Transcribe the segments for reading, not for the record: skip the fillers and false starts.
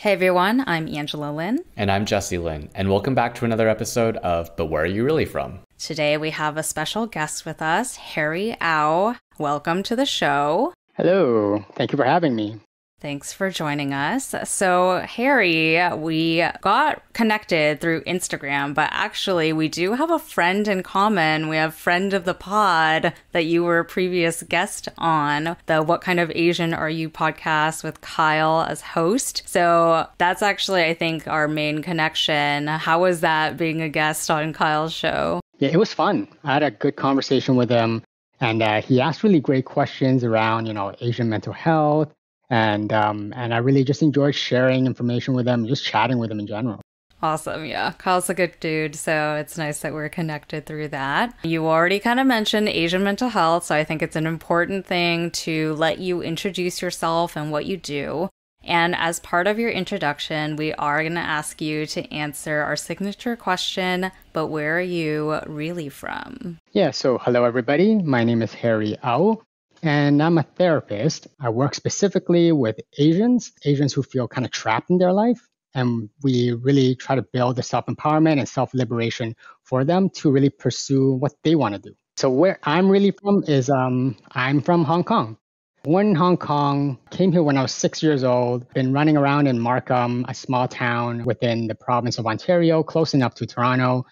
Hey everyone, I'm Angela Lin. And I'm Jesse Lin, and welcome back to another episode of But Where Are You Really From? Today we have a special guest with us, Harry Au. Welcome to the show. Hello, thank you for having me. Thanks for joining us. So, Harry, we got connected through Instagram, but actually we do have a friend in common. We have friend of the pod that you were a previous guest on, the What Kind of Asian Are You podcast with Kyle as host. So that's actually, I think, our main connection. How was that being a guest on Kyle's show? Yeah, it was fun. I had a good conversation with him, and he asked really great questions around, Asian mental health. And I really just enjoyed sharing information with him, just chatting with him in general. Awesome. Yeah. Kyle's a good dude. So it's nice that we're connected through that. You already kind of mentioned Asian mental health. So I think it's an important thing to let you introduce yourself and what you do. And as part of your introduction, we are going to ask you to answer our signature question, but where are you really from? Yeah. So hello, everybody. My name is Harry Au. And I'm a therapist. I work specifically with Asians who feel kind of trapped in their life. And we really try to build the self-empowerment and self-liberation for them to really pursue what they want to do. So where I'm really from is I'm from Hong Kong. Born in Hong Kong, came here when I was 6 years old, been running around in Markham, a small town within the province of Ontario, close enough to Toronto.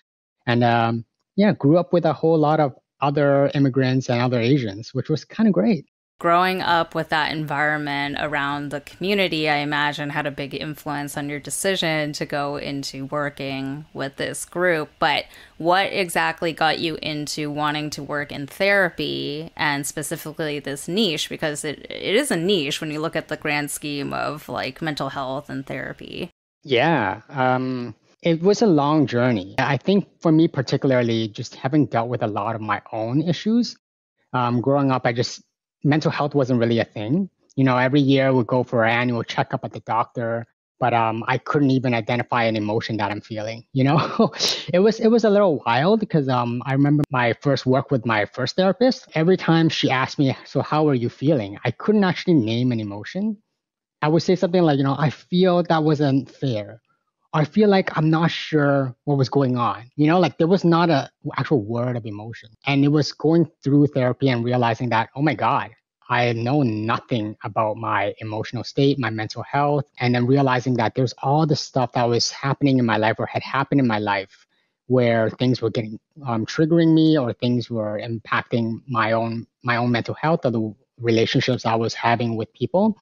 And grew up with a whole lot of other immigrants and other Asians, which was kind of great. Growing up with that environment around the community, I imagine had a big influence on your decision to go into working with this group. But what exactly got you into wanting to work in therapy and specifically this niche? Because it is a niche when you look at the grand scheme of like mental health and therapy. Yeah. It was a long journey. I think for me, particularly, just having dealt with a lot of my own issues, growing up, mental health wasn't really a thing. Every year we go for an annual checkup at the doctor, but I couldn't even identify an emotion that I'm feeling. It was a little wild because I remember my first work with my first therapist. Every time she asked me, "So how are you feeling?" I couldn't actually name an emotion. I would say something like, "I feel that wasn't fair." I feel like I'm not sure what was going on. There was not a actual word of emotion. And it was going through therapy and realizing that, oh my God, I know nothing about my emotional state, my mental health. And then realizing that there's all this stuff that was happening in my life or had happened in my life where things were getting triggering me or things were impacting my own mental health or the relationships I was having with people.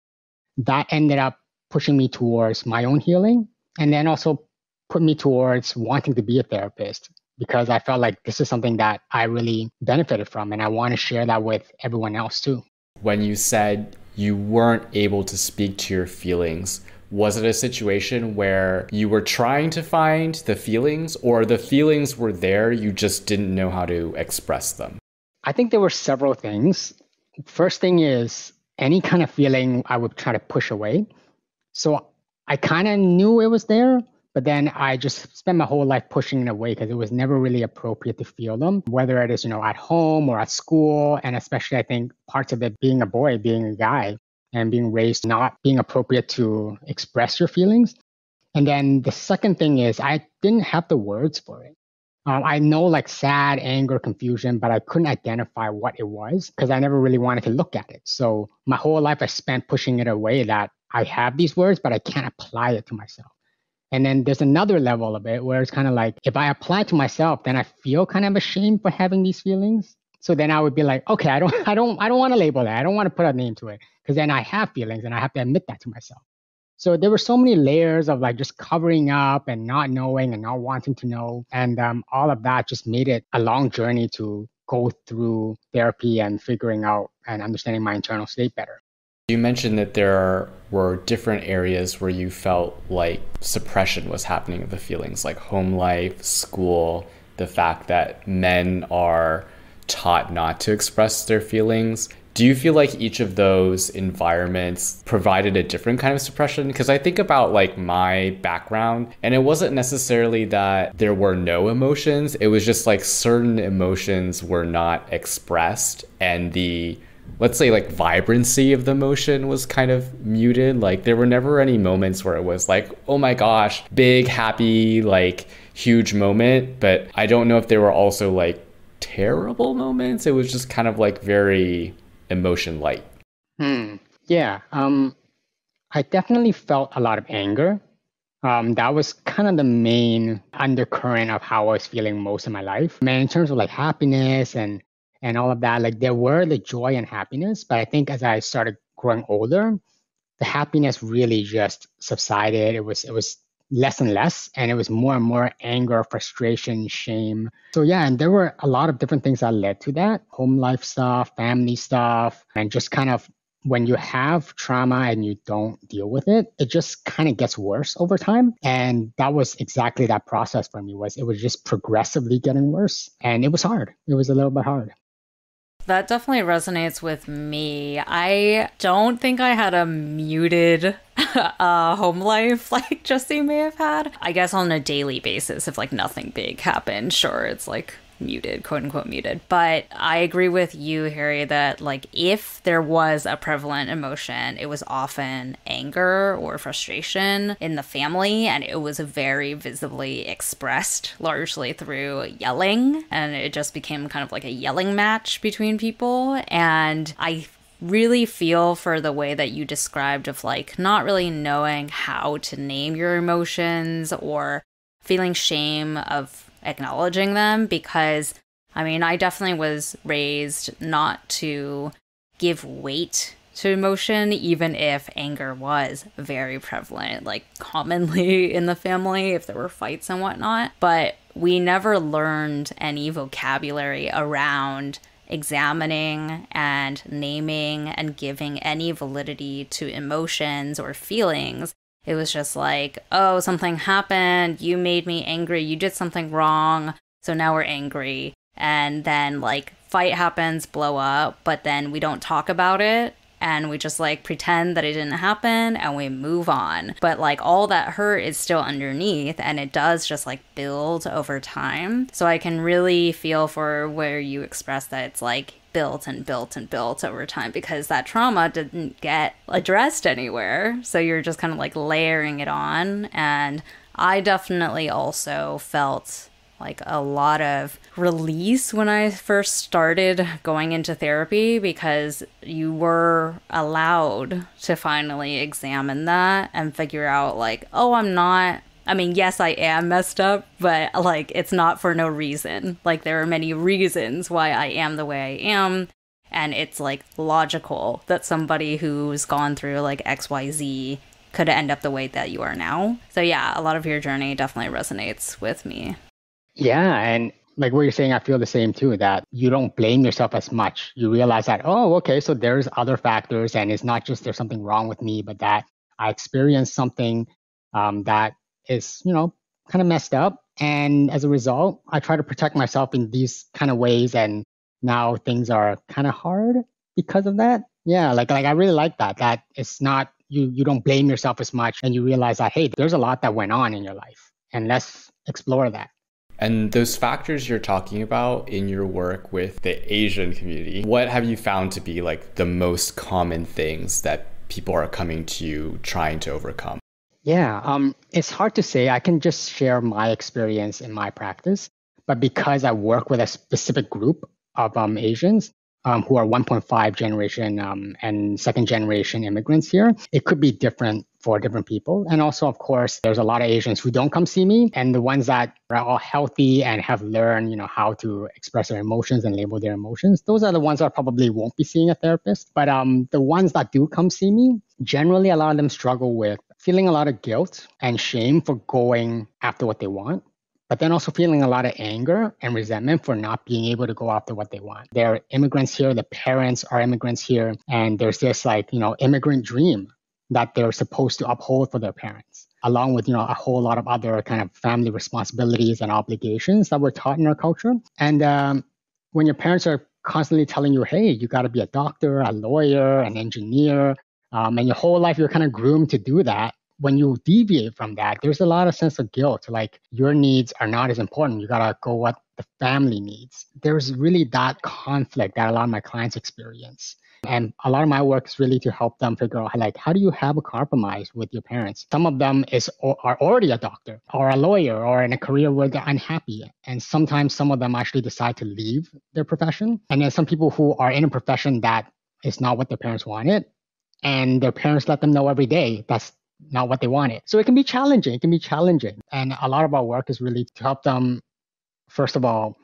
That ended up pushing me towards my own healing. And then also put me towards wanting to be a therapist because I felt like this is something that I really benefited from and I want to share that with everyone else too. When you said you weren't able to speak to your feelings, was it a situation where you were trying to find the feelings or the feelings were there, you just didn't know how to express them? I think there were several things. First thing is any kind of feeling I would try to push away. So I kind of knew it was there, but then I just spent my whole life pushing it away because it was never really appropriate to feel them, whether it is, at home or at school. And especially, I think parts of it being a boy, being a guy and being raised not being appropriate to express your feelings. And then the second thing is I didn't have the words for it. I know like sad, anger, confusion, but I couldn't identify what it was because I never really wanted to look at it. So my whole life I spent pushing it away that I have these words, but I can't apply it to myself. And then there's another level of it where it's kind of like, if I apply it to myself, then I feel kind of ashamed for having these feelings. So then I would be like, okay, I don't want to label that. I don't want to put a name to it because then I have feelings and I have to admit that to myself. So there were so many layers of like just covering up and not knowing and not wanting to know. And all of that just made it a long journey to go through therapy and figuring out and understanding my internal state better. You mentioned that there were different areas where you felt like suppression was happening of the feelings, like home life, school, the fact that men are taught not to express their feelings. Do you feel like each of those environments provided a different kind of suppression? Because I think about like my background, and it wasn't necessarily that there were no emotions. It was just like certain emotions were not expressed, and the let's say like vibrancy of the emotion was kind of muted. Like there were never any moments where it was like, oh my gosh, big, happy, like huge moment. But I don't know if there were also like terrible moments. It was just kind of like very emotion light. Yeah. I definitely felt a lot of anger. That was kind of the main undercurrent of how I was feeling most of my life. Man, in terms of like happiness and all of that, like there were the joy and happiness, but I think as I started growing older, the happiness really just subsided. It was less and less, and it was more and more anger, frustration, shame. So yeah, and there were a lot of different things that led to that: home life stuff, family stuff, and just kind of when you have trauma and you don't deal with it, it just kind of gets worse over time. And that was exactly that process for me. It was just progressively getting worse, and it was hard. It was a little bit hard. That definitely resonates with me. I don't think I had a muted home life like Jesse may have had. I guess on a daily basis, if like nothing big happened, sure, it's like muted, quote unquote muted. But I agree with you, Harry, that like if there was a prevalent emotion, it was often anger or frustration in the family, and it was very visibly expressed largely through yelling, and it just became kind of like a yelling match between people. And I really feel for the way that you described of like not really knowing how to name your emotions or feeling shame of acknowledging them, because I mean, I definitely was raised not to give weight to emotion, even if anger was very prevalent, like commonly in the family if there were fights and whatnot. But we never learned any vocabulary around examining and naming and giving any validity to emotions or feelings. It was just like, oh, something happened, you made me angry, you did something wrong, so now we're angry. And then like fight happens, blow up, but then we don't talk about it, and we just like pretend that it didn't happen and we move on. But like all that hurt is still underneath, and it does just like build over time. So I can really feel for where you express that it's like built and built and built over time, because that trauma didn't get addressed anywhere. So you're just kind of like layering it on. And I definitely also felt like a lot of release when I first started going into therapy, because you were allowed to finally examine that and figure out like, oh, I mean, yes, I am messed up, but like it's not for no reason. Like there are many reasons why I am the way I am. And it's like logical that somebody who's gone through like XYZ could end up the way that you are now. So yeah, a lot of your journey definitely resonates with me. Yeah, and like what you're saying, I feel the same too, that you don't blame yourself as much. You realize that, oh, okay, so there's other factors, and it's not just there's something wrong with me, but that I experienced something that is, kind of messed up. And as a result, I try to protect myself in these kind of ways. And now things are kind of hard because of that. Yeah, like I really like that it's not, you don't blame yourself as much, and you realize that, hey, there's a lot that went on in your life, and let's explore that. And those factors you're talking about in your work with the Asian community, what have you found to be like the most common things that people are coming to you trying to overcome? Yeah, it's hard to say. I can just share my experience in my practice, but because I work with a specific group of Asians who are 1.5 generation and second generation immigrants here, it could be different for different people. And also, of course, there's a lot of Asians who don't come see me, and the ones that are all healthy and have learned, how to express their emotions and label their emotions, those are the ones that probably won't be seeing a therapist. But the ones that do come see me, generally, a lot of them struggle with feeling a lot of guilt and shame for going after what they want, but then also feeling a lot of anger and resentment for not being able to go after what they want. They're immigrants here, the parents are immigrants here, and there's this immigrant dream that they're supposed to uphold for their parents, along with, a whole lot of other kind of family responsibilities and obligations that we're taught in our culture. And when your parents are constantly telling you, hey, you got to be a doctor, a lawyer, an engineer, and your whole life you're kind of groomed to do that. When you deviate from that, there's a lot of sense of guilt. Like your needs are not as important. You got to go what the family needs. There's really that conflict that a lot of my clients experience. And a lot of my work is really to help them figure out, like, how do you have a compromise with your parents? Some of them are already a doctor or a lawyer or in a career where they're unhappy. And sometimes some of them actually decide to leave their profession. And then some people who are in a profession that is not what their parents wanted, and their parents let them know every day that's not what they wanted. So it can be challenging. It can be challenging. And a lot of our work is really to help them, first of all,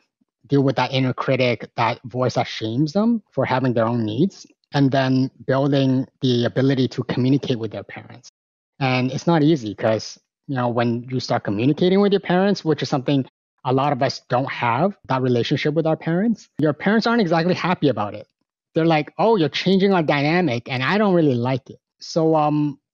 deal with that inner critic, that voice that shames them for having their own needs, and then building the ability to communicate with their parents. And it's not easy because, when you start communicating with your parents, which is something a lot of us don't have, that relationship with our parents, your parents aren't exactly happy about it. They're like, oh, you're changing our dynamic and I don't really like it. So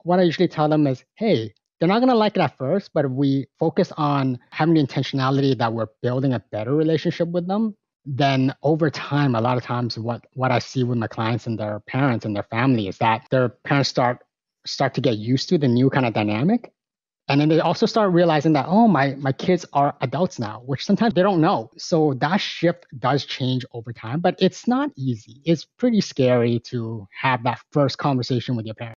what I usually tell them is, hey, they're not going to like it at first, but if we focus on having the intentionality that we're building a better relationship with them, then over time, a lot of times what I see with my clients and their parents and their family is that their parents start to get used to the new kind of dynamic. And then they also start realizing that, oh, my kids are adults now, which sometimes they don't know. So that shift does change over time, but it's not easy. It's pretty scary to have that first conversation with your parents.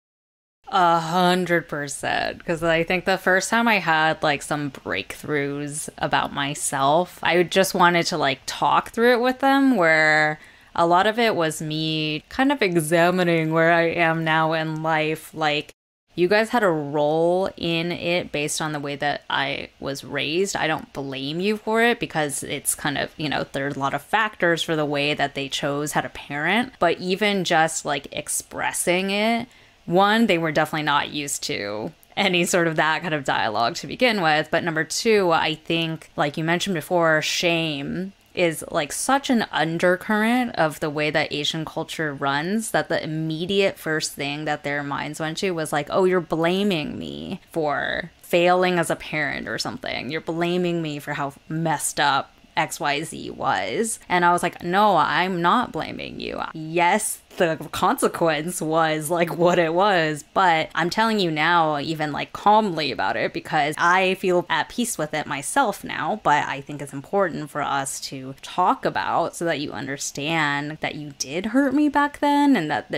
100%. Because I think the first time I had like some breakthroughs about myself, I just wanted to like talk through it with them, where a lot of it was me kind of examining where I am now in life. Like, you guys had a role in it based on the way that I was raised. I don't blame you for it because it's kind of, there's a lot of factors for the way that they chose how to parent. But even just like expressing it, one, they were definitely not used to any sort of that kind of dialogue to begin with. But number two, I think, like you mentioned before, shame is like such an undercurrent of the way that Asian culture runs, that the immediate first thing that their minds went to was like, oh, you're blaming me for failing as a parent or something. You're blaming me for how messed up XYZ was. And I was like, no, I'm not blaming you. Yes, the consequence was like what it was, but I'm telling you now, even like calmly about it, because I feel at peace with it myself now. But I think it's important for us to talk about so that you understand that you did hurt me back then, and that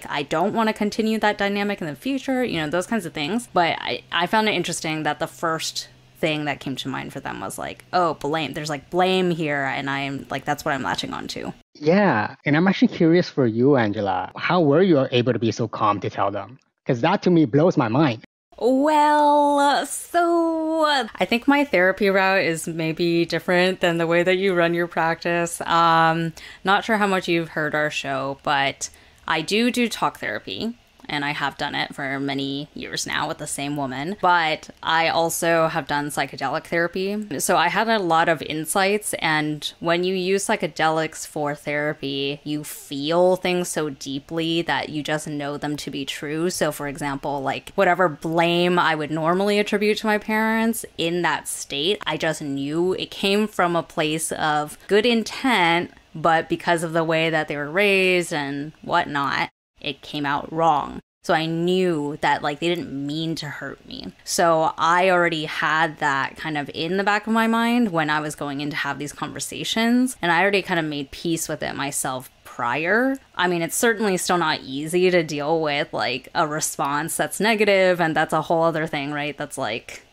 I don't want to continue that dynamic in the future, those kinds of things. But I found it interesting that the first thing that came to mind for them was like, oh, blame. There's like blame here, and I'm like, that's what I'm latching on to. Yeah, and I'm actually curious for you, Angela. How were you able to be so calm to tell them? Because that to me blows my mind. Well, so I think my therapy route is maybe different than the way that you run your practice. Not sure how much you've heard our show, but I do talk therapy. And I have done it for many years now with the same woman. But I also have done psychedelic therapy. So I had a lot of insights. And when you use psychedelics for therapy, you feel things so deeply that you just know them to be true. So for example, like whatever blame I would normally attribute to my parents in that state, I just knew it came from a place of good intent, but because of the way that they were raised and whatnot, it came out wrong. So I knew that like they didn't mean to hurt me. So I already had that kind of in the back of my mind when I was going in to have these conversations. And I already kind of made peace with it myself prior. I mean, it's certainly still not easy to deal with like a response that's negative, and that's a whole other thing, right? That's like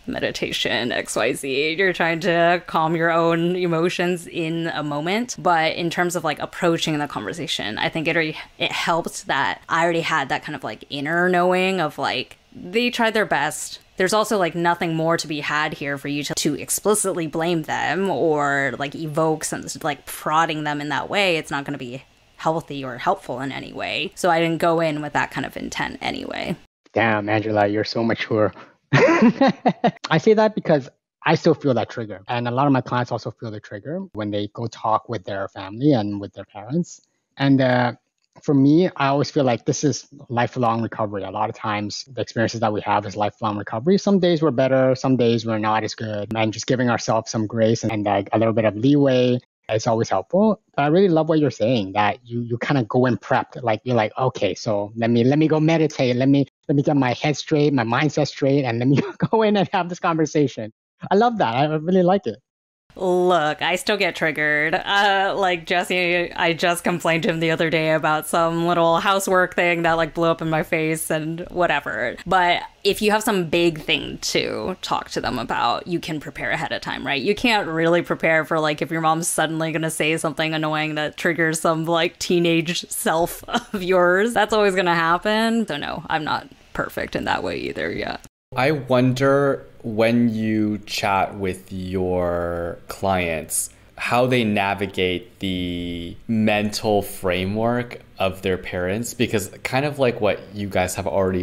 meditation, XYZ. You're trying to calm your own emotions in a moment. But in terms of like approaching the conversation, I think it helped that I already had that kind of like inner knowing of like, they tried their best. There's also like nothing more to be had here for you to explicitly blame them or like evoke some like prodding them in that way. It's not going to be healthy or helpful in any way. So I didn't go in with that kind of intent anyway. Damn, Angela, you're so mature. I say that because I still feel that trigger. And a lot of my clients also feel the trigger when they go talk with their family and with their parents. And for me, I always feel like this is lifelong recovery. A lot of times the experiences that we have is lifelong recovery. Some days we're better, some days we're not as good. And just giving ourselves some grace and like a little bit of leeway is always helpful. But I really love what you're saying, that you kind of go in prepped. Like you're like, okay, so let me go meditate. Let me get my head straight, my mindset straight, and let me go in and have this conversation. I love that. I really like it. Look, I still get triggered. Like Jesse, I just complained to him the other day about some little housework thing that like blew up in my face and whatever. But if you have some big thing to talk to them about, you can prepare ahead of time, right? You can't really prepare for like if your mom's suddenly going to say something annoying that triggers some like teenage self of yours. That's always going to happen. So no, I'm not perfect in that way either yet. I wonder when you chat with your clients, how they navigate the mental framework of their parents, because kind of like what you guys have already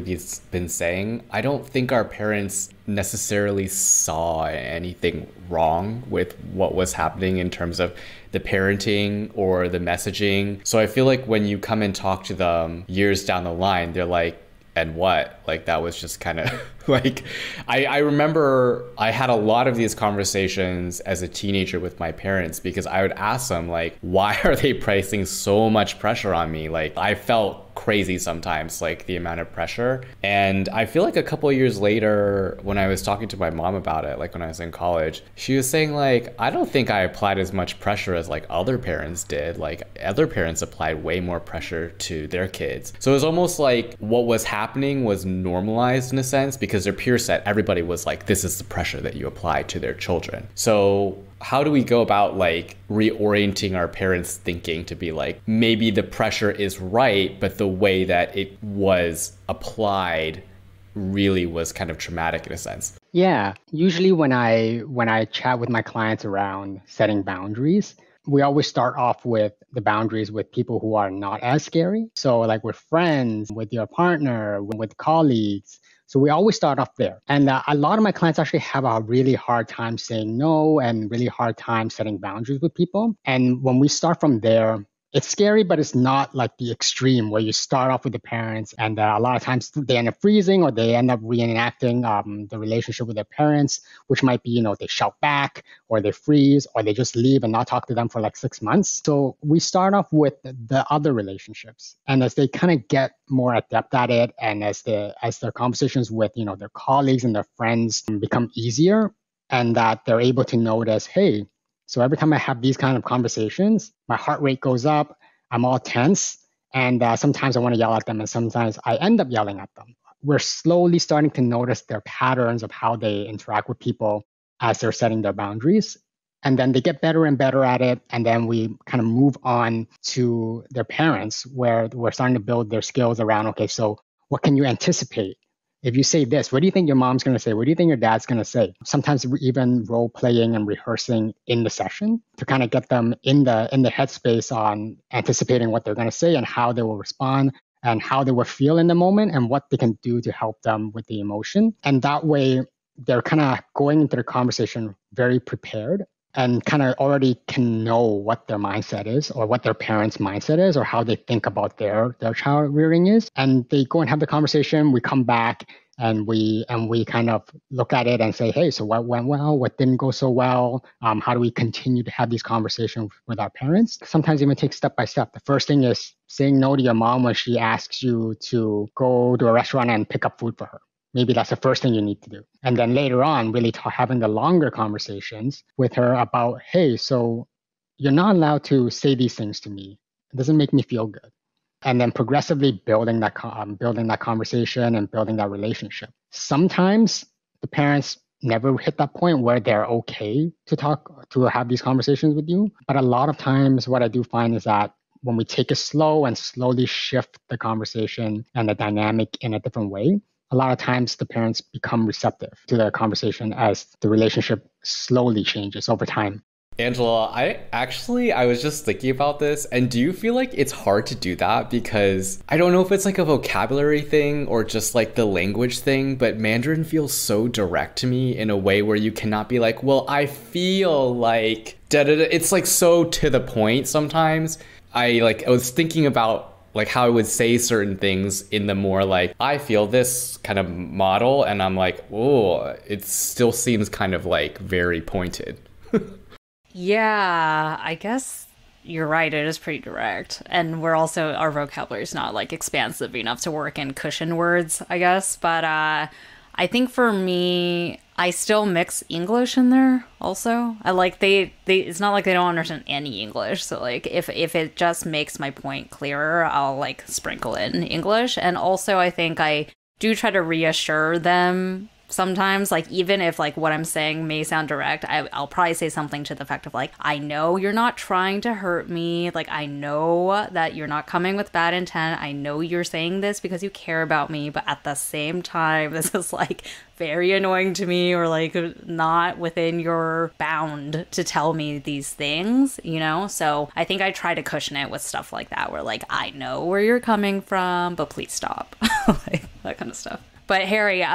been saying, I don't think our parents necessarily saw anything wrong with what was happening in terms of the parenting or the messaging. So I feel like when you come and talk to them years down the line, they're like, and what? Like, that was just kind of like, I remember I had a lot of these conversations as a teenager with my parents because I would ask them, like, why are they placing so much pressure on me? Like, I felt crazy sometimes, like the amount of pressure. And I feel like a couple of years later, when I was talking to my mom about it, like when I was in college, she was saying like, I don't think I applied as much pressure as like other parents did. Like other parents applied way more pressure to their kids. So it was almost like what was happening was normalized in a sense because their peer set, everybody was like, this is the pressure that you apply to their children. So how do we go about like reorienting our parents' thinking to be like, maybe the pressure is right, but the way that it was applied really was kind of traumatic in a sense? Yeah, usually when I chat with my clients around setting boundaries, we always start off with the boundaries with people who are not as scary. So like with friends, with your partner, with colleagues. So we always start off there. And a lot of my clients actually have a really hard time saying no and really hard time setting boundaries with people. And when we start from there, it's scary, but it's not like the extreme where you start off with the parents and a lot of times they end up freezing or they end up reenacting the relationship with their parents, which might be, they shout back or they freeze or they just leave and not talk to them for like 6 months. So we start off with the other relationships. And as they kind of get more adept at it and as their conversations with, their colleagues and their friends become easier and that they're able to notice, hey, so every time I have these kind of conversations, my heart rate goes up, I'm all tense, and sometimes I want to yell at them, and sometimes I end up yelling at them. We're slowly starting to notice their patterns of how they interact with people as they're setting their boundaries. And then they get better and better at it, and then we kind of move on to their parents, where we're starting to build their skills around, okay, so what can you anticipate? If you say this, what do you think your mom's going to say? What do you think your dad's going to say? Sometimes we're even role playing and rehearsing in the session to kind of get them in the headspace on anticipating what they're going to say and how they will respond and how they will feel in the moment and what they can do to help them with the emotion. And that way, they're kind of going into the conversation very prepared and kind of already can know what their mindset is or what their parents' mindset is or how they think about their child rearing is. And they go and have the conversation. We come back and we kind of look at it and say, hey, so what went well? What didn't go so well? How do we continue to have these conversations with our parents? Sometimes even take step by step. The first thing is saying no to your mom when she asks you to go to a restaurant and pick up food for her. Maybe that's the first thing you need to do. And then later on, really having the longer conversations with her about, hey, so you're not allowed to say these things to me. It doesn't make me feel good. And then progressively building that conversation and building that relationship. Sometimes the parents never hit that point where they're okay to have these conversations with you. But a lot of times what I do find is that when we take it slow and slowly shift the conversation and the dynamic in a different way, a lot of times the parents become receptive to the conversation as the relationship slowly changes over time. Angela, I was just thinking about this, and do you feel like it's hard to do that? Because I don't know if it's like a vocabulary thing or just like the language thing, but Mandarin feels so direct to me in a way where you cannot be like, well, I feel like da-da-da. It's like so to the point sometimes. I was thinking about like how I would say certain things in the more like, I feel this kind of model, and I'm like, oh, it still seems kind of like very pointed. Yeah, I guess you're right. It is pretty direct. And our vocabulary is not like expansive enough to work in cushion words, I guess. But I think for me, I still mix English in there also. I like they it's not like they don't understand any English. So like if it just makes my point clearer, I'll like sprinkle in English. And also I think I do try to reassure them sometimes, like even if like what I'm saying may sound direct, I'll probably say something to the effect of like, I know you're not trying to hurt me. Like, I know that you're not coming with bad intent. I know you're saying this because you care about me, but at the same time, this is like very annoying to me, or like not within your bound to tell me these things, you know? So I think I try to cushion it with stuff like that, where like, I know where you're coming from, but please stop. Like that kind of stuff. But Harry,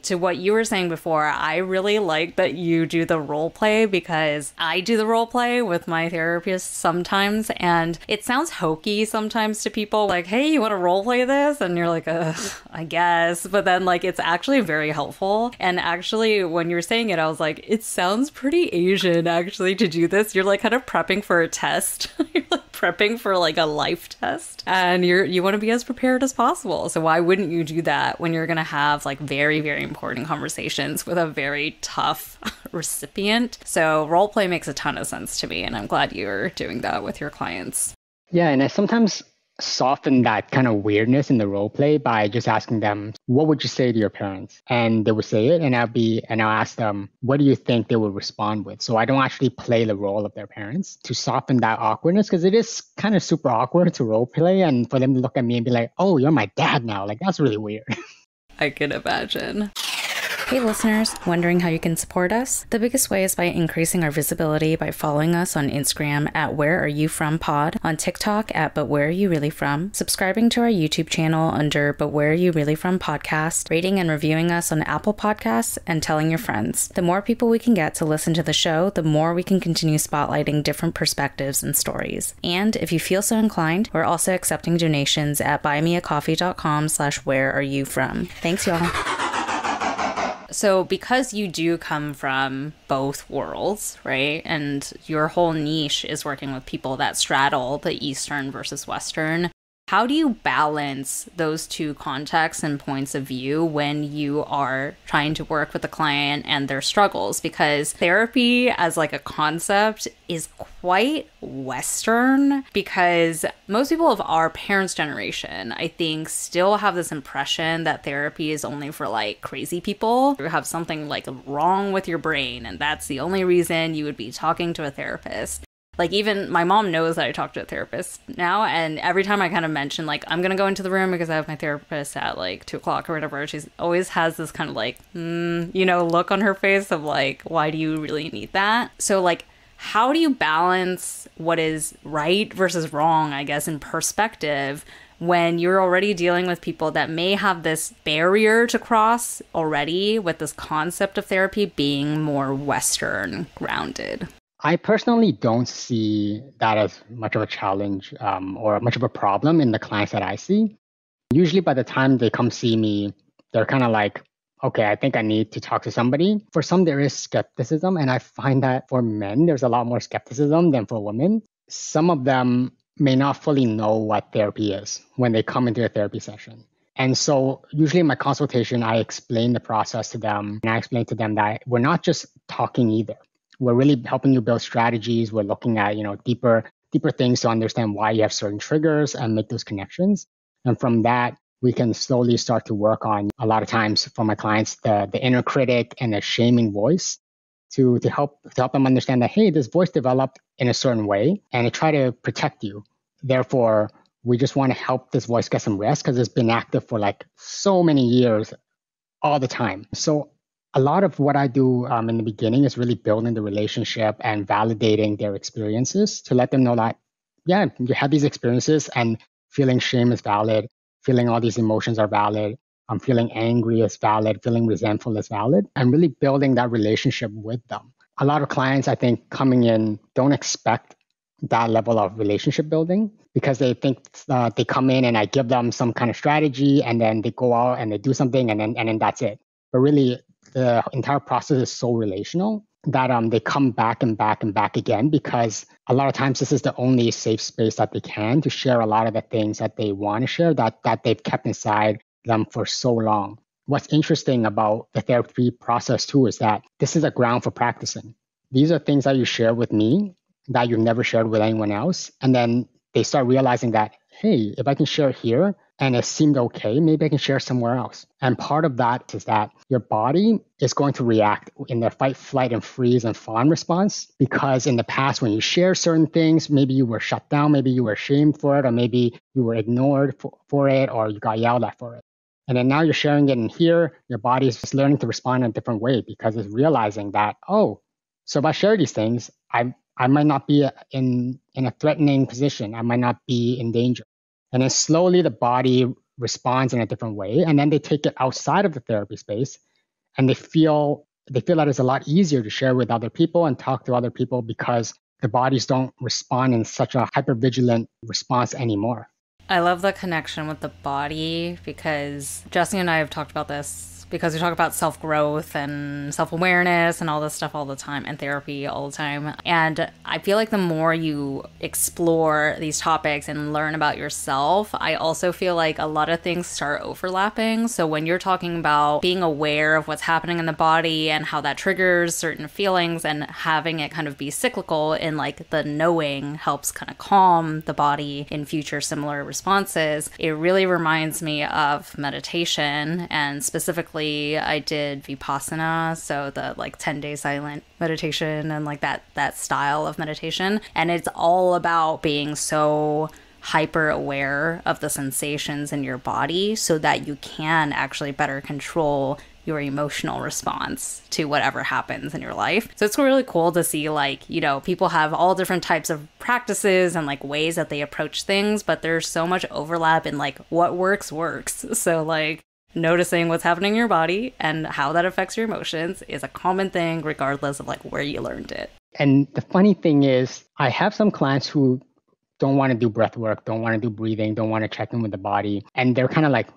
to what you were saying before, I really like that you do the role play, because I do the role play with my therapist sometimes, and it sounds hokey sometimes to people, like, hey, you want to role play this? And you're like, I guess. But then like, it's actually very helpful. And actually, when you're saying it, I was like, it sounds pretty Asian actually to do this. You're like kind of prepping for a test. You're like prepping for like a life test, and you want to be as prepared as possible. So why wouldn't you do that when you're going to have like very, very important conversations with a very tough recipient? So role play makes a ton of sense to me, and I'm glad you're doing that with your clients. Yeah, and I sometimes soften that kind of weirdness in the role play by just asking them, what would you say to your parents? And they would say it, and I'll ask them, what do you think they would respond with? So I don't actually play the role of their parents to soften that awkwardness, because it is kind of super awkward to role play and for them to look at me and be like, oh, you're my dad now. Like, that's really weird. I can imagine. Hey listeners, wondering how you can support us? The biggest way is by increasing our visibility by following us on Instagram at Where Are You From Pod, on TikTok at But Where Are You Really From, subscribing to our YouTube channel under But Where Are You Really From Podcast, rating and reviewing us on Apple Podcasts, and telling your friends. The more people we can get to listen to the show, the more we can continue spotlighting different perspectives and stories. And if you feel so inclined, we're also accepting donations at buymeacoffee.com/whereareyouFrom. Thanks, y'all. So because you do come from both worlds, right, and your whole niche is working with people that straddle the Eastern versus Western, how do you balance those two contexts and points of view when you are trying to work with the client and their struggles? Because therapy as like a concept is quite Western, because most people of our parents' generation, I think, still have this impression that therapy is only for like crazy people who have something like wrong with your brain, and that's the only reason you would be talking to a therapist. Like, even my mom knows that I talk to a therapist now, and every time I kind of mention, like, I'm going to go into the room because I have my therapist at, like, 2 o'clock or whatever, she's always has this kind of, like, look on her face of, like, why do you really need that? So, like, how do you balance what is right versus wrong, I guess, in perspective when you're already dealing with people that may have this barrier to cross already with this concept of therapy being more Western grounded? I personally don't see that as much of a challenge or much of a problem in the clients that I see. Usually by the time they come see me, they're kind of like, okay, I think I need to talk to somebody. For some, there is skepticism. And I find that for men, there's a lot more skepticism than for women. Some of them may not fully know what therapy is when they come into a therapy session. And so usually in my consultation, I explain the process to them. And I explain to them that we're not just talking either. We're really helping you build strategies. We're looking at, deeper things to understand why you have certain triggers and make those connections. And from that, we can slowly start to work on, a lot of times for my clients, the inner critic and the shaming voice to help them understand that, hey, this voice developed in a certain way and it try to protect you. Therefore, we just want to help this voice get some rest because it's been active for like so many years all the time. So a lot of what I do in the beginning is really building the relationship and validating their experiences to let them know that, yeah, you have these experiences and feeling shame is valid, feeling all these emotions are valid, feeling angry is valid, feeling resentful is valid, and really building that relationship with them. A lot of clients, I think, coming in don't expect that level of relationship building because they think they come in and I give them some kind of strategy and then they go out and they do something and then that's it. But really, the entire process is so relational that they come back and back and back again because a lot of times this is the only safe space that they can to share a lot of the things that they want to share that they've kept inside them for so long. what's interesting about the therapy process too is that this is a ground for practicing. These are things that you share with me that you've never shared with anyone else. And then they start realizing that, hey, if I can share here and it seemed okay, maybe I can share somewhere else. And part of that is that your body is going to react in the fight, flight, and freeze and fawn response, because in the past, when you share certain things, maybe you were shut down, maybe you were shamed for it, or maybe you were ignored for it, or you got yelled at for it. And then now you're sharing it in here, your body is just learning to respond in a different way because it's realizing that, oh, so if I share these things, I might not be in a threatening position. I might not be in danger. And then slowly the body responds in a different way. And then they take it outside of the therapy space and they feel that it's a lot easier to share with other people and talk to other people because the bodies don't respond in such a hypervigilant response anymore. I love the connection with the body because Jesse and I have talked about this because we talk about self-growth and self-awareness and all this stuff all the time and therapy all the time. And I feel like the more you explore these topics and learn about yourself, I also feel like a lot of things start overlapping. So when you're talking about being aware of what's happening in the body and how that triggers certain feelings and having it kind of be cyclical in like the knowing helps kind of calm the body in future similar responses, it really reminds me of meditation. And specifically I did Vipassana, so the like 10-day silent meditation and like that style of meditation. And it's all about being so hyper aware of the sensations in your body so that you can actually better control your emotional response to whatever happens in your life. So it's really cool to see like, you know, people have all different types of practices and like ways that they approach things, but there's so much overlap in like what works. So like noticing what's happening in your body and how that affects your emotions is a common thing regardless of like where you learned it. And the funny thing is, I have some clients who don't want to do breath work, don't want to do breathing, don't want to check in with the body. And they're kind of like,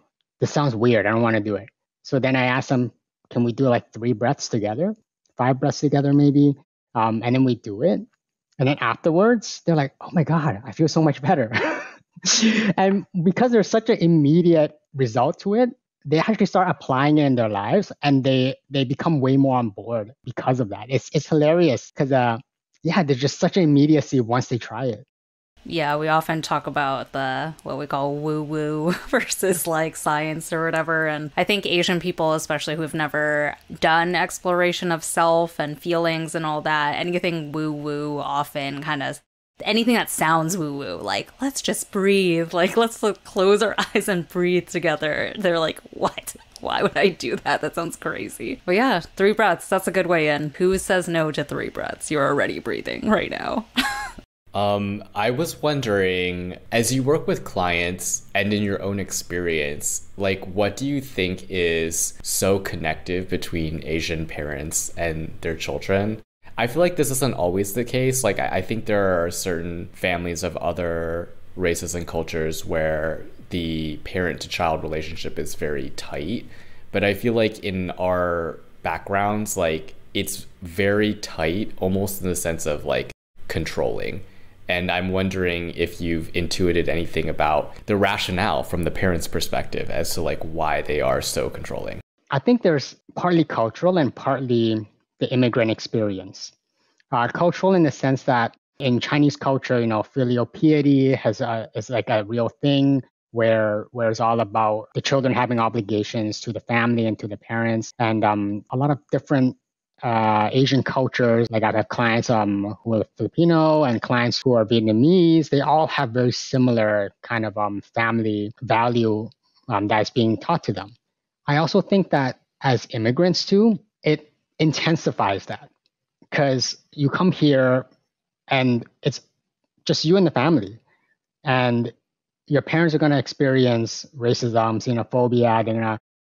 this sounds weird. I don't want to do it. So then I ask them, can we do like 3 breaths together, 5 breaths together maybe? And then we do it. And then afterwards, they're like, oh my God, I feel so much better. And because there's such an immediate result to it, they actually start applying it in their lives and they become way more on board because of that. It's hilarious because, there's just such an immediacy once they try it. Yeah, we often talk about the what we call woo-woo versus like science or whatever. And I think Asian people, especially who've never done exploration of self and feelings and all that, anything woo-woo often kind of, anything that sounds woo-woo, like, let's just breathe, like, let's close our eyes and breathe together. They're like, what? Why would I do that? That sounds crazy. But yeah, 3 breaths, that's a good way in. Who says no to 3 breaths? You're already breathing right now. I was wondering, as you work with clients and in your own experience, like, what do you think is so connective between Asian parents and their children? I feel like this isn't always the case. Like, I think there are certain families of other races and cultures where the parent-to-child relationship is very tight. But I feel like in our backgrounds, like, it's very tight, almost in the sense of, like, controlling. And I'm wondering if you've intuited anything about the rationale from the parents' perspective as to, like, why they are so controlling. I think there's partly cultural and partly the immigrant experience. Cultural in the sense that in Chinese culture, filial piety is like a real thing where it's all about the children having obligations to the family and to the parents. And a lot of different Asian cultures, like I have clients who are Filipino and clients who are Vietnamese, they all have very similar kind of family value that's being taught to them. I also think that as immigrants too, it intensifies that because you come here and it's just you and the family, and your parents are going to experience racism, xenophobia.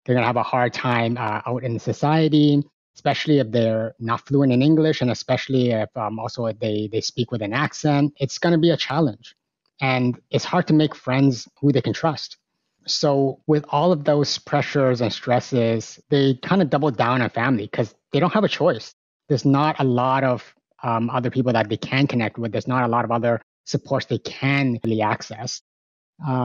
They're gonna have a hard time out in society, especially if they're not fluent in English, and especially if also if they speak with an accent. It's going to be a challenge, and it's hard to make friends who they can trust. So with all of those pressures and stresses, they kind of double down on family because they don't have a choice. There's not a lot of other people that they can connect with. There's not a lot of other supports they can really access.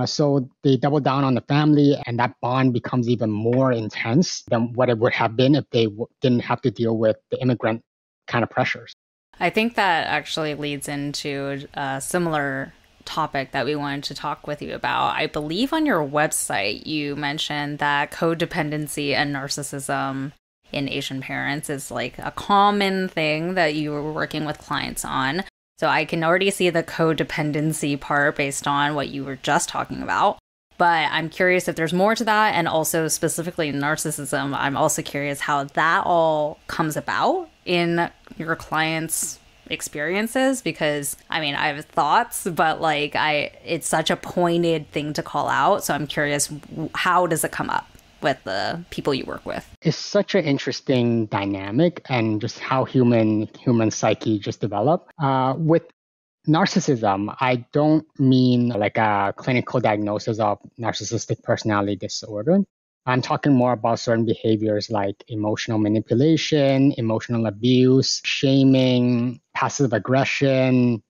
So they double down on the family, and that bond becomes even more intense than what it would have been if they didn't have to deal with the immigrant kind of pressures. I think that actually leads into a similar topic that we wanted to talk with you about. I believe on your website you mentioned that codependency and narcissism in Asian parents is like a common thing that you were working with clients on. So I can already see the codependency part based on what you were just talking about. But I'm curious if there's more to that. And also specifically narcissism, I'm also curious how that all comes about in your clients' experiences, because I mean, I have thoughts, but like it's such a pointed thing to call out. So I'm curious, how does it come up with the people you work with? It's such an interesting dynamic and just how human psyche just develop. With narcissism, I don't mean like a clinical diagnosis of narcissistic personality disorder. I'm talking more about certain behaviors like emotional manipulation, emotional abuse, shaming, passive aggression,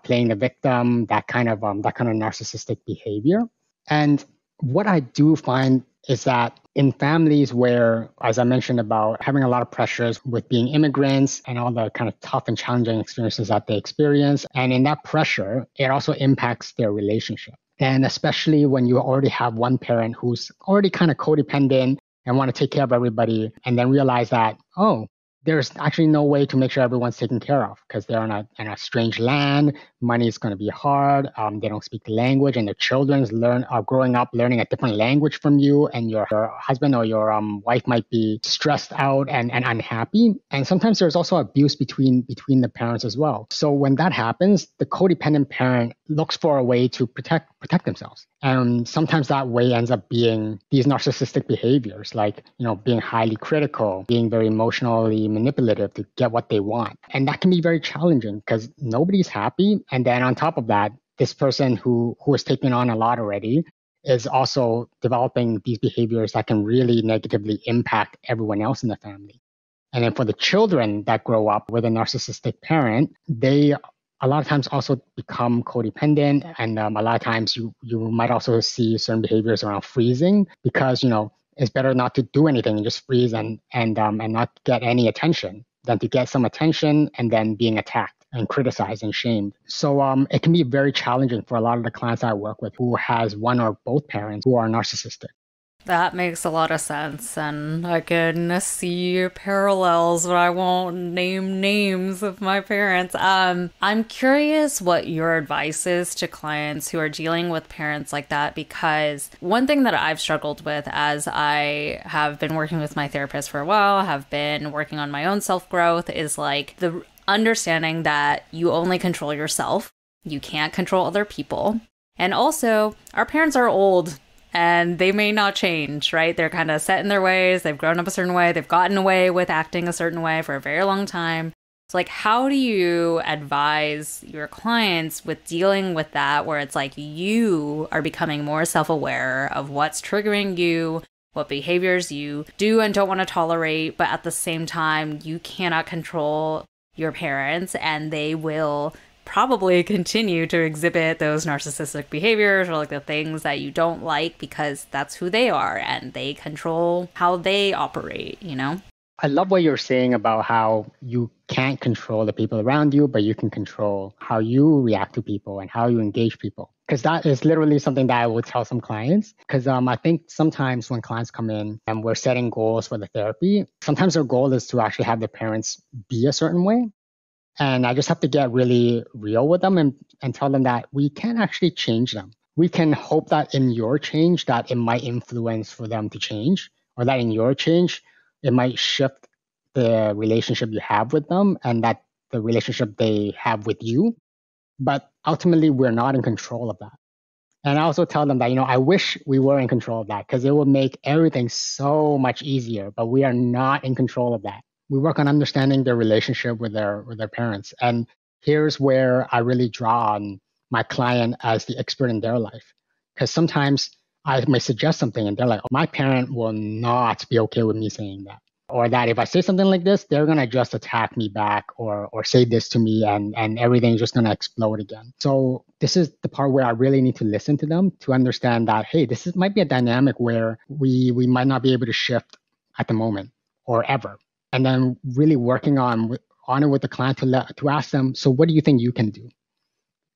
playing the victim, that kind of narcissistic behavior. And what I do find is that in families where, as I mentioned about having a lot of pressures with being immigrants and all the kind of tough and challenging experiences that they experience, and in that pressure, it also impacts their relationship. And especially when you already have one parent who's already kind of codependent and want to take care of everybody, and then realize that, oh, there's actually no way to make sure everyone's taken care of because they're in a strange land. Money is going to be hard. They don't speak the language, and the children's are growing up learning a different language from you, and your husband or your wife might be stressed out and unhappy. And sometimes there's also abuse between the parents as well. So when that happens, the codependent parent looks for a way to protect themselves. And sometimes that way ends up being these narcissistic behaviors, like, being highly critical, being very emotionally manipulative to get what they want. And that can be very challenging because nobody's happy. And then on top of that, this person who is taking on a lot already is also developing these behaviors that can really negatively impact everyone else in the family. And then for the children that grow up with a narcissistic parent, they a lot of times also become codependent. And a lot of times you might also see certain behaviors around freezing because, it's better not to do anything and just freeze and not get any attention than to get some attention and then being attacked and criticized and shamed. So it can be very challenging for a lot of the clients I work with who has one or both parents who are narcissistic. That makes a lot of sense, and I can see parallels, but I won't name names of my parents. I'm curious what your advice is to clients who are dealing with parents like that, because one thing that I've struggled with as I have been working with my therapist for a while, have been working on my own self-growth, is like the understanding that you only control yourself. You can't control other people. And also, our parents are old. And they may not change, right? They're kind of set in their ways. They've grown up a certain way. They've gotten away with acting a certain way for a very long time. So like, how do you advise your clients with dealing with that, where it's like you are becoming more self-aware of what's triggering you, what behaviors you do and don't want to tolerate, but at the same time, you cannot control your parents and they will probably continue to exhibit those narcissistic behaviors or like the things that you don't like because that's who they are and they control how they operate, I love what you're saying about how you can't control the people around you, but you can control how you react to people and how you engage people. Because that is literally something that I would tell some clients. Because I think sometimes when clients come in and we're setting goals for the therapy, sometimes their goal is to actually have the parents be a certain way. And I just have to get really real with them and tell them that we can't actually change them. We can hope that in your change that it might influence for them to change, or that in your change, it might shift the relationship you have with them and that the relationship they have with you. But ultimately, we're not in control of that. And I also tell them that, I wish we were in control of that because it would make everything so much easier, but we are not in control of that. We work on understanding their relationship with their parents. And here's where I really draw on my client as the expert in their life. Because sometimes I may suggest something and they're like, oh, my parent will not be okay with me saying that. or that if I say something like this, they're going to just attack me back or say this to me and everything's just going to explode again. So this is the part where I really need to listen to them to understand that, hey, might be a dynamic where we might not be able to shift at the moment or ever. And then really working on it with the client to ask them, so what do you think you can do?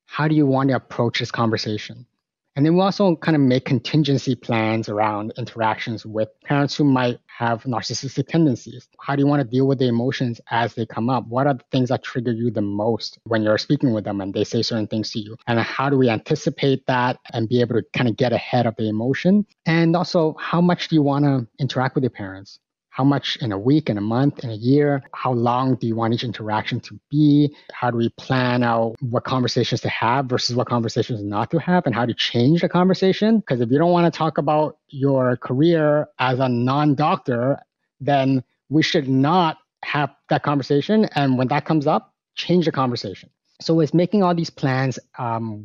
How do you want to approach this conversation? And then we also kind of make contingency plans around interactions with parents who might have narcissistic tendencies. How do you want to deal with the emotions as they come up? What are the things that trigger you the most when you're speaking with them and they say certain things to you? And how do we anticipate that and be able to kind of get ahead of the emotion? And also, how much do you want to interact with your parents? How much in a week, in a month, in a year? How long do you want each interaction to be? How do we plan out what conversations to have versus what conversations not to have and how to change the conversation? Because if you don't want to talk about your career as a non-doctor, then we should not have that conversation. And when that comes up, change the conversation. So it's making all these plans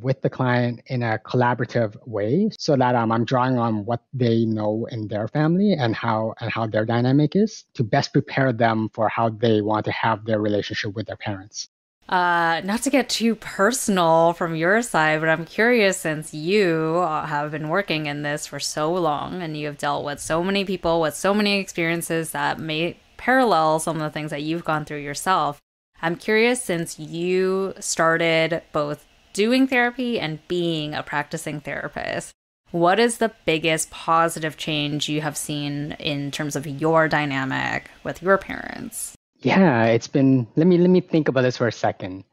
with the client in a collaborative way so that I'm drawing on what they know in their family and how their dynamic is to best prepare them for how they want to have their relationship with their parents. Not to get too personal from your side, but I'm curious, since you have been working in this for so long and you have dealt with so many people with so many experiences that may parallel some of the things that you've gone through yourself. I'm curious, since you started both doing therapy and being a practicing therapist, what is the biggest positive change you have seen in terms of your dynamic with your parents? Yeah, it's been, let me think about this for a second.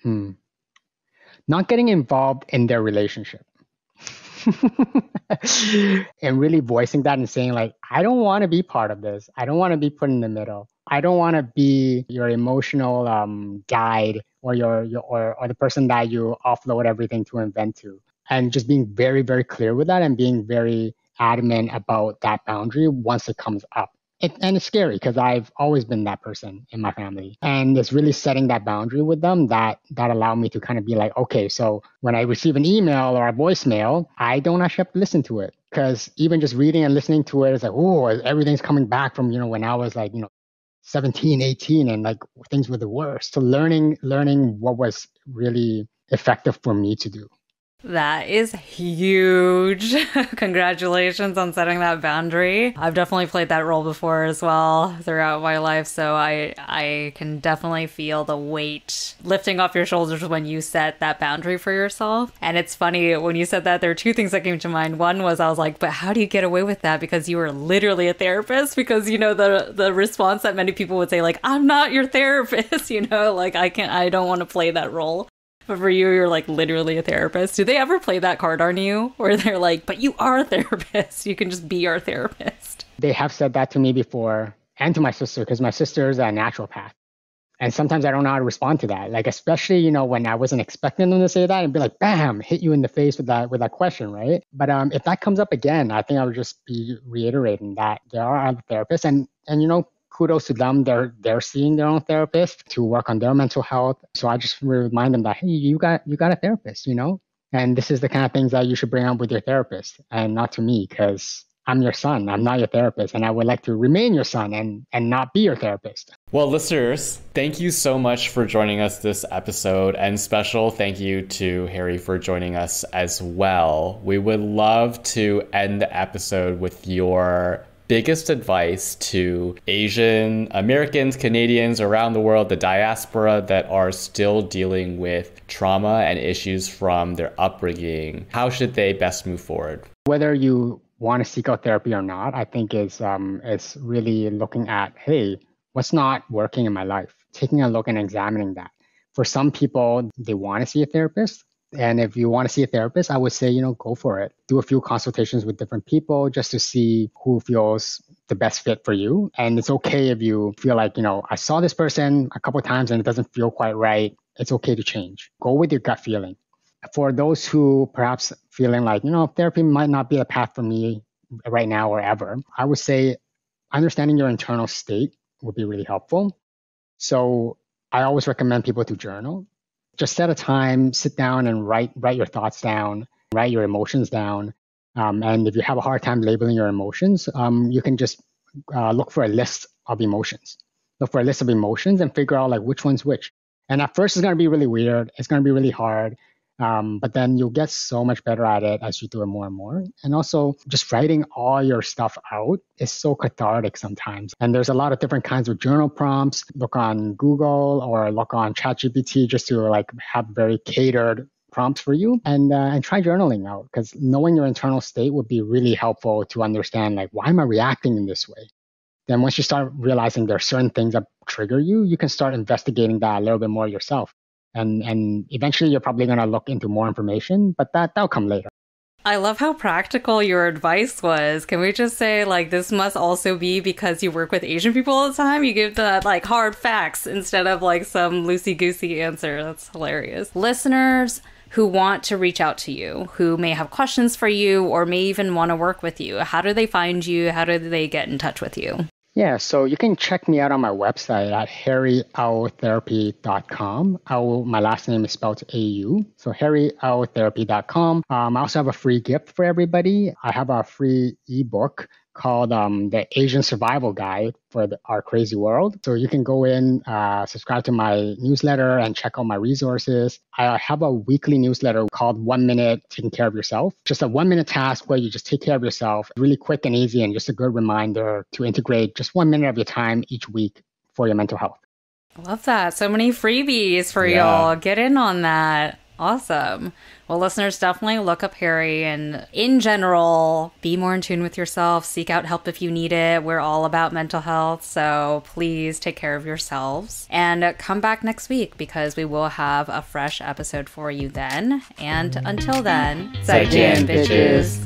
Not getting involved in their relationship. And really voicing that and saying like, I don't want to be part of this. I don't want to be put in the middle. I don't want to be your emotional guide or or the person that you offload everything to and vent to. And just being very, very clear with that and being very adamant about that boundary once it comes up. And it's scary because I've always been that person in my family. And it's really setting that boundary with them that allowed me to kind of be like, okay, so when I receive an email or a voicemail, I don't actually have to listen to it. Because even just reading and listening to it is like, oh, everything's coming back from, when I was like, 17, 18, and like things were the worst. So learning what was really effective for me to do. That is huge. Congratulations on setting that boundary. I've definitely played that role before as well throughout my life, so I can definitely feel the weight lifting off your shoulders when you set that boundary for yourself. And it's funny, when you said that, there are two things that came to mind. One was, I was like, but how do you get away with that? Because you were literally a therapist. Because, the response that many people would say, like, I'm not your therapist, like I don't want to play that role. But for you, you're like literally a therapist. Do they ever play that card on you? Where they're like, but you are a therapist. You can just be our therapist. They have said that to me before and to my sister, because my sister is a naturopath. And sometimes I don't know how to respond to that. Like, especially, when I wasn't expecting them to say that and be like, bam, hit you in the face with that question, right? But if that comes up again, I think I would just be reiterating that there are other therapists and kudos to them. They're seeing their own therapist to work on their mental health. So I just remind them that, hey, you got a therapist, and this is the kind of things that you should bring up with your therapist and not to me, because I'm your son. I'm not your therapist, and I would like to remain your son and not be your therapist. Well, listeners, thank you so much for joining us this episode, and special thank you to Harry for joining us as well. We would love to end the episode with your biggest advice to Asian Americans, Canadians around the world, the diaspora that are still dealing with trauma and issues from their upbringing. How should they best move forward? Whether you want to seek out therapy or not, I think is really looking at, hey, what's not working in my life? Taking a look and examining that. For some people, they want to see a therapist. And if you want to see a therapist, I would say, go for it. Do a few consultations with different people just to see who feels the best fit for you. And it's okay if you feel like, I saw this person a couple of times and it doesn't feel quite right. It's okay to change. Go with your gut feeling. For those who perhaps feeling like, therapy might not be a path for me right now or ever, I would say understanding your internal state would be really helpful. So I always recommend people to journal. Just set a time, sit down and write your thoughts down, write your emotions down. And if you have a hard time labeling your emotions, you can just look for a list of emotions. Look for a list of emotions and figure out like which one's which. And at first, it's going to be really weird. It's going to be really hard. But then you'll get so much better at it as you do it more and more. And also, just writing all your stuff out is so cathartic sometimes. And there's a lot of different kinds of journal prompts. Look on Google or look on ChatGPT just to like have very catered prompts for you, and try journaling out, because knowing your internal state would be really helpful to understand like, why am I reacting in this way? Then once you start realizing there are certain things that trigger you, you can start investigating that a little bit more yourself. And eventually you're probably going to look into more information, but that'll come later. I love how practical your advice was. Can we just say, like, this must also be because you work with Asian people all the time? You give the, like, hard facts instead of, like, some loosey-goosey answer. That's hilarious. Listeners who want to reach out to you, who may have questions for you, or may even want to work with you, how do they find you? How do they get in touch with you? Yeah, so you can check me out on my website at harryaotherapy.com. My last name is spelled A-U, so harryaotherapy.com. I also have a free gift for everybody. I have a free ebook called the Asian Survival Guide for our crazy world. So you can go in, subscribe to my newsletter and check out my resources. I have a weekly newsletter called 1 Minute Taking Care of Yourself. Just a 1 minute task where you just take care of yourself, really quick and easy, and just a good reminder to integrate just 1 minute of your time each week for your mental health. I love that. So many freebies for y'all. Get in on that. Awesome. Well, listeners, definitely look up Harry, and in general, be more in tune with yourself. Seek out help if you need it. We're all about mental health, so please take care of yourselves. And come back next week because we will have a fresh episode for you then. And until then, 再见, bitches.